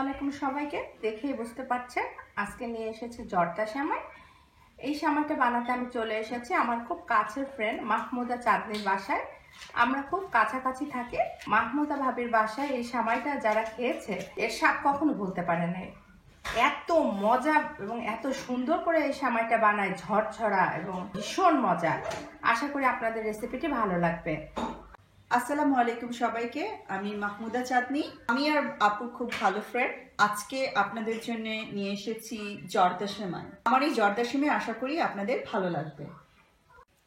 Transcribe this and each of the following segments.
আসসালামু আলাইকুম সবাইকে। দেখেই বুঝতে পারছেন আজকে নিয়ে এসেছে জর্দা সেমাই। এই সেমাইটা বানাতে আমি চলে এসেছি আমার খুব কাছের ফ্রেন্ড মাহমুদা চাঁদনির বাসায়। আমরা খুব কাছাকাছি থাকি। মাহমুদা ভাবির বাসায় এই সেমাইটা যারা খেয়েছে এর স্বাদ কখনো ভুলতে পারে নাই। এত মজা এবং এত সুন্দর করে এই সেমাইটা বানায়, ঝরঝরা এবং ভীষণ মজা। আশা করি আপনাদের রেসিপিটি ভালো লাগবে। আসসালামু আলাইকুম সবাইকে। আমি মাহমুদা চাঁদনি। আমি আর আপুর খুব ভালো ফ্রেন্ড। আজকে আপনাদের জন্য নিয়ে এসেছি জর্দা সেমাই। আমার এই জর্দা সেমাই আশা করি আপনাদের ভালো লাগবে।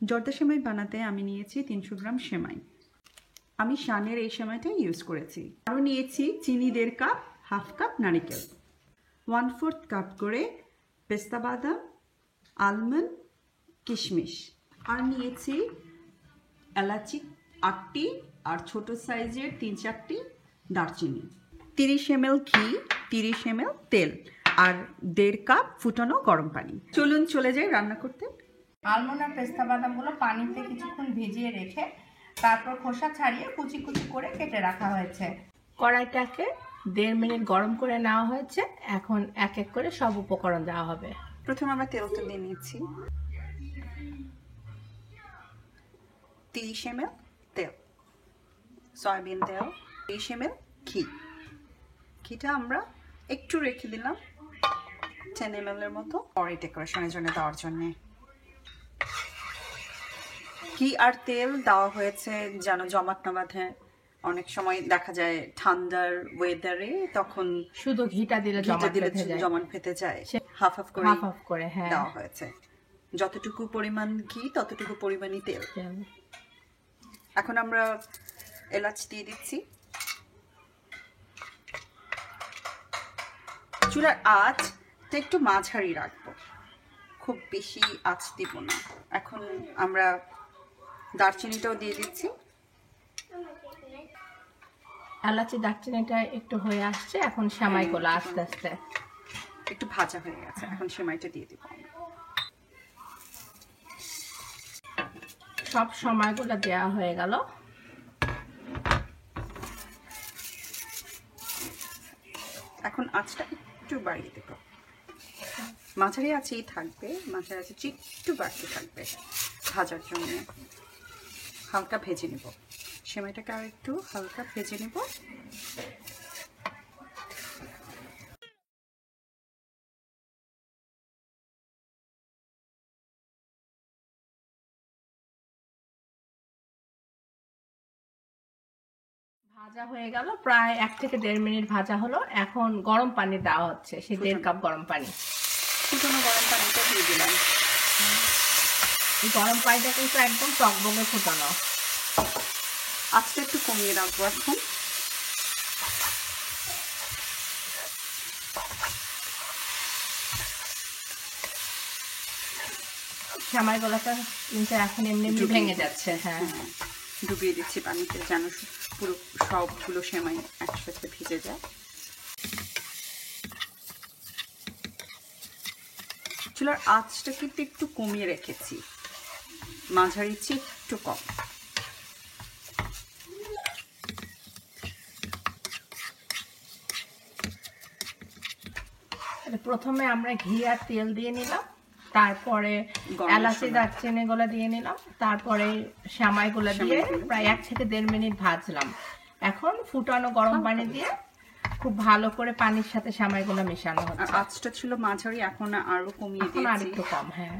জর্দা সেমাই বানাতে আমি নিয়েছি 300 গ্রাম সেমাই। আমি শানের এই সেমাইটা ইউজ করেছি। আরও নিয়েছি চিনি 1.5 কাপ, হাফ কাপ নারিকেল, 1/4 কাপ করে পেস্তা বাদাম, আলমন্ড, কিশমিশ, আর নিয়েছি এলাচি 8টি আর ছোট সাইজের 3-4টি দারচিনি, 30 ml ঘি, 30 ml তেল আর 1.5 কাপ ফুটানো গরম পানি। চলুন চলে যাই রান্না করতে। আলমন্ড আর পেস্তা বাদামগুলো পানিতে কিছুক্ষণ ভিজিয়ে রেখে তারপর খোসা ছাড়িয়ে কুচি কুচি করে কেটে রাখা হয়েছে। কড়াইটাকে 1.5 মিনিট গরম করে নেওয়া হয়েছে। এখন এক এক করে সব উপকরণ দেওয়া হবে। প্রথমে আমরা তেলটা দিয়ে নিচ্ছি। 30 ml তেল, সয়াবিন তেল, 30 ml ঘি। ঘিটা আমরা একটু রেখে দিলাম 10 ml এর মতো পরে ডেকোরেশনের জন্য দেওয়ার জন্য। ঘি আর তেল দেওয়া হয়েছে যেন জমাট না বাঁধে। অনেক সময় দেখা যায় ঠান্ডার ওয়েদারে তখন শুধু ঘিটা দিলে জমাট পেতে যায়। হাফ হাফ করে হ্যাঁ দেওয়া হয়েছে। যতটুকু পরিমাণ ঘি ততটুকু পরিমাণই তেল। এখন আমরা এলাচ দিয়ে দিচ্ছি। চুলার আঁচটা একটু মাঝারি রাখবো, খুব বেশি আঁচ দিব না। এখন আমরা দারচিনিটাও দিয়ে দিচ্ছি। এলাচি দারচিনিটা একটু হয়ে আসছে, এখন সেমাইগুলো আস্তে আস্তে একটু ভাজা হয়ে গেছে। এখন সেমাইটা দিয়ে দিব। সব সময়গুলো দেওয়া হয়ে গেল। এখন আঁচটা একটু বাড়িয়ে দেব। মাঝারি আঁচেই থাকবে, মাঝারি আঁচে একটু বাড়তে থাকবে ভাজার জন্য। হালকা ভেজে নেব সেমাইটাকে, আর একটু হালকা ভেজে নেব। ভাজা হয়ে গেল, প্রায় 1 থেকে 1.5 মিনিট ভাজা হলো। এখন গরম পানি দেওয়া হচ্ছে, সেই 1.5 কাপ গরম পানি। ফুটানো গরম পানিটা দিয়ে দিলাম। এই গরম পানিটা কিন্তু একদম টকবকে ফুটানো। আঁচটা একটু কমিয়ে রাখবো এখন। সেমাইগুলোটা কিন্তু এখন এমনি এমনি ভেঙে যাচ্ছে। হ্যাঁ, ডুবিয়ে দিচ্ছি পানিতে যেন পুরো সবগুলো সেমাই একসাথে ভিজে যায়। চুলার আঁচটা কিন্তু একটু কমিয়ে রেখেছি, মাঝারি চেয়ে একটু কম। প্রথমে আমরা ঘি আর তেল দিয়ে নিলাম, তারপরে এলাচি দারচিনি গুলো দিয়ে নিলাম, তারপরে সেমাইগুলো দিয়ে প্রায় 1 থেকে 1.5 মিনিট ভাজলাম। এখন ফুটানো গরম পানি দিয়ে খুব ভালো করে পানির সাথে সেমাইগুলো মেশানো হচ্ছে। আঁচটা ছিল মাঝারি, এখন আরো কমিয়ে দিয়েছি, আর একটু কম। হ্যাঁ,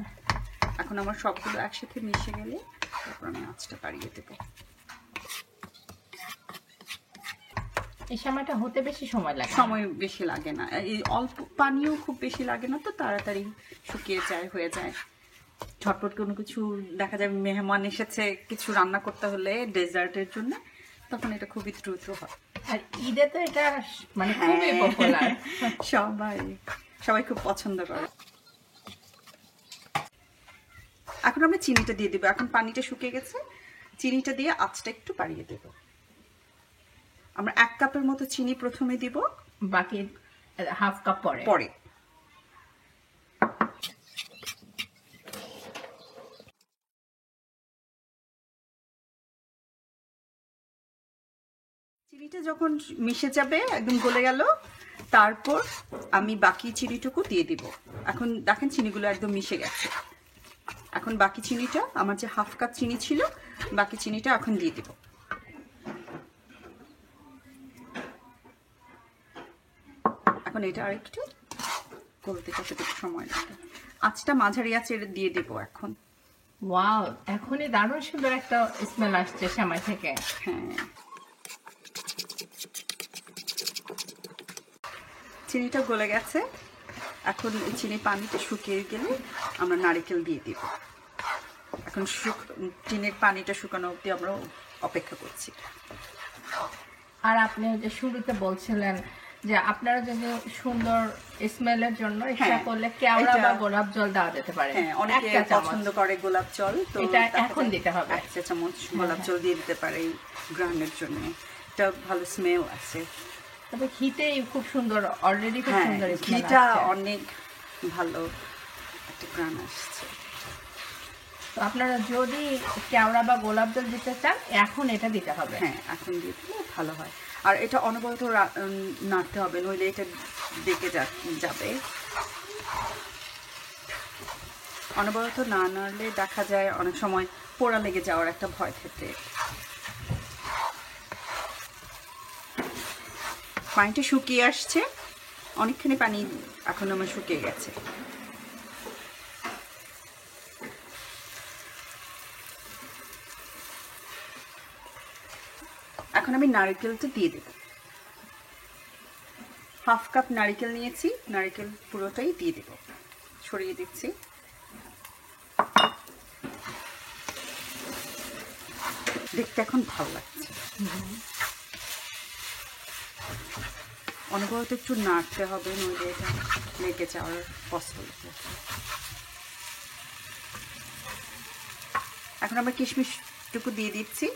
এখন আমার সবগুলো একসাথে মিশে গেলে তারপর আমি আঁচটা বাড়িয়ে দেব। এই সেমাইটা হতে বেশি সময় লাগে? সময় বেশি লাগে না, এই অল্প পানিও খুব বেশি লাগে না, তো তাড়াতাড়ি শুকিয়ে যায়, হয়ে যায়। ঝটপট কোনো কিছু দেখা যায় মেহমান এসেছে, কিছু রান্না করতে হলে ডেজার্টের জন্য, তখন এটা খুবই দ্রুত হয়। আর ঈদে তো এটা মানে খুবই পপুলার, সবাই খুব পছন্দ করে। এখন আমরা চিনিটা দিয়ে দিব। এখন পানিটা শুকিয়ে গেছে, চিনিটা দিয়ে আঁচটা একটু বাড়িয়ে দেব। আমরা 1 কাপের মতো চিনি প্রথমে দিব, বাকি হাফ কাপ পরে। চিনিটা যখন মিশে যাবে, একদম গলে গেল, তারপর আমি বাকি চিনিটুকু দিয়ে দিব। এখন দেখেন চিনিগুলো একদম মিশে গেছে। এখন বাকি চিনিটা, আমার যে হাফ কাপ চিনি ছিল, বাকি চিনিটা এখন দিয়ে দিব। এখন এটা আরেকটু গলতে কতটুকু সময় লাগে, আঁচটা মাঝারি আঁচে দিয়ে দিব এখন। ওয়াও, এখনই দারুণ সুন্দর একটা স্মেল আসছে সেমাই থেকে। হ্যাঁ, চিনিটা গলে গেছে। এখন চিনি পানিটা শুকিয়ে গেলে আমরা নারকেল দিয়ে দিব। এখন চিনির পানিটা শুকানো অবধি আমরা অপেক্ষা করছি। আর আপনি যে শুরুতে বলছিলেন যে আপনারা যদি সুন্দর স্মেলের জন্য ইচ্ছা করলে কেওড়া বা গোলাপ জল দেওয়া যেতে পারে। হ্যাঁ, অনেকে পছন্দ করে গোলাপ জল, তো এটা এখন দিতে হবে। 1 চা চামচ গোলাপ জল দিয়ে দিতে পারে এই গ্রানের জন্য। এটা ভালো স্মেল আছে। তবে ঘিতেই খুব সুন্দর, অলরেডি খুব সুন্দর স্মেল ঘিটা আসছে। অনেক ভালো একটা গ্রান আসছে। তো আপনারা যদি কেওড়া বা গোলাপ জল দিতে চান এখন এটা দিতে হবে। হ্যাঁ, এখন দিয়ে দিলে ভালো হয়। আর এটা অনবরত নাড়তে হবে, নইলে এটা ডেকে যাবে। অনবরত না নাড়লে দেখা যায় অনেক সময় পোড়া লেগে যাওয়ার একটা ভয় থাকে। পানিটা শুকিয়ে আসছে, অনেকখানি পানি এখন আমার শুকিয়ে গেছে। এখন আমি নারকেলটা দিয়ে দেব। হাফ কাপ নারকেল নিয়েছি, নারকেল পুরোটাই দিয়ে দেব। ছড়িয়ে দিচ্ছি। দেখতে এখন ভালো লাগছে। অনবরত একটু নাড়তে হবে, নইলে এটা লেগে যাওয়ার পসিবিলিটি আছে। এখন আমরা কিশমিশটুকু দিয়ে দিচ্ছি।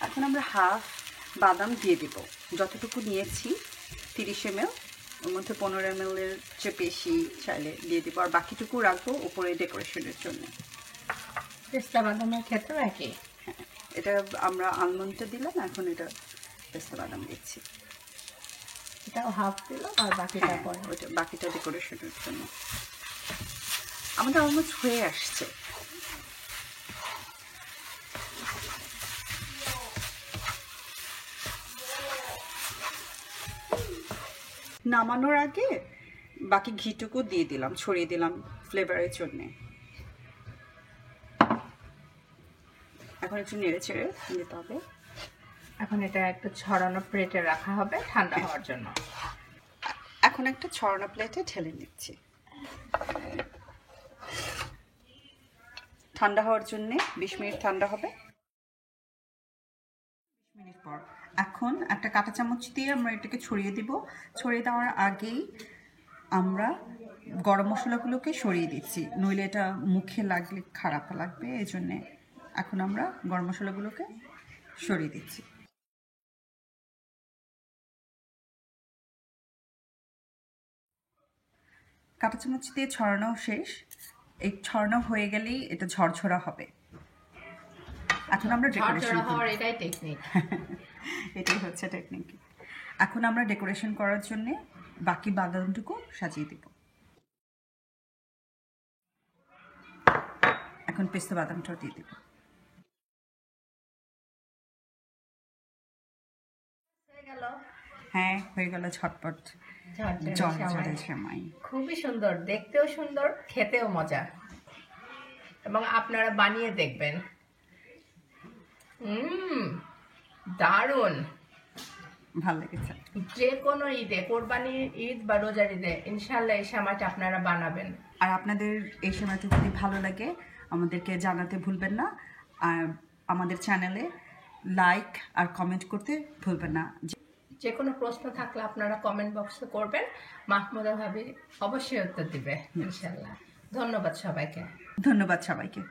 এখন আমরা হাফ বাদাম দিয়ে দিব। যতটুকু নিয়েছি 30 ml, ওর মধ্যে 15 ml এর চেয়ে বেশি চাইলে দিয়ে দিব। আর বাকিটুকু রাখবো উপরে ডেকোরেশনের জন্য। পেস্তা বাদামের ক্ষেত্রে একই। হ্যাঁ, এটা আমরা আলমন্ডটা দিলাম, এখন এটা পেস্তা বাদাম দিচ্ছি। এটাও হাফ দিলাম আর বাকিটা পরে। ওইটা বাকিটা ডেকোরেশনের জন্য। আমাদের অলমোস্ট হয়ে আসছে। নামানোর আগে বাকি ঘিটুকু দিয়ে দিলাম, ছড়িয়ে দিলাম ফ্লেভারের জন্যে। এখন একটু নেড়ে চেড়ে দিতে হবে। এখন এটা একটু ছড়ানো প্লেটে রাখা হবে ঠান্ডা হওয়ার জন্য। এখন একটা ছড়ানো প্লেটে ঢেলে নিচ্ছি ঠান্ডা হওয়ার জন্য। 20 মিনিট ঠান্ডা হবে। 20 মিনিট পর এখন একটা কাঁটা চামচ দিয়ে আমরা এটাকে ছড়িয়ে দিব। ছড়িয়ে দেওয়ার আগেই আমরা গরম মশলাগুলোকে সরিয়ে দিচ্ছি, নইলে এটা মুখে লাগলে খারাপ লাগবে। এই জন্যে এখন আমরা গরম মশলাগুলোকে সরিয়ে দিচ্ছি। কাঁটা চামচ দিয়ে ছড়ানো শেষ। এই ছড়ানো হয়ে গেলেই এটা ঝরঝরা হবে। এখন আমরা ডেকোরেশন হওয়ার এটাই টেকনিক। এটাই হচ্ছে টেকনিক। এখন আমরা ডেকোরেশন করার জন্য বাকি বাদামটুকু সাজিয়ে দিব। এখন পেস্তা বাদামটাও দিয়ে দিব। হ্যাঁ, হয়ে গেল ঝটপট ঝরঝরে সেমাই। খুবই সুন্দর, দেখতেও সুন্দর, খেতেও মজা। এবং আপনারা বানিয়ে দেখবেন। দারুণ। ভালো লেগেছে। যে কোনো ঈদে, কোরবানির ঈদ বা রোজার ঈদে ইনশাল্লাহ এই সেমাইটা আপনারা বানাবেন। আর আপনাদের এই সেমাইটা যদি ভালো লাগে আমাদেরকে জানাতে ভুলবেন না। আর আমাদের চ্যানেলে লাইক আর কমেন্ট করতে ভুলবেন না। যে কোনো প্রশ্ন থাকলে আপনারা কমেন্ট বক্সে করবেন, মাহমুদা ভাবি অবশ্যই উত্তর দিবে ইনশাল্লাহ। ধন্যবাদ সবাইকে। ধন্যবাদ সবাইকে।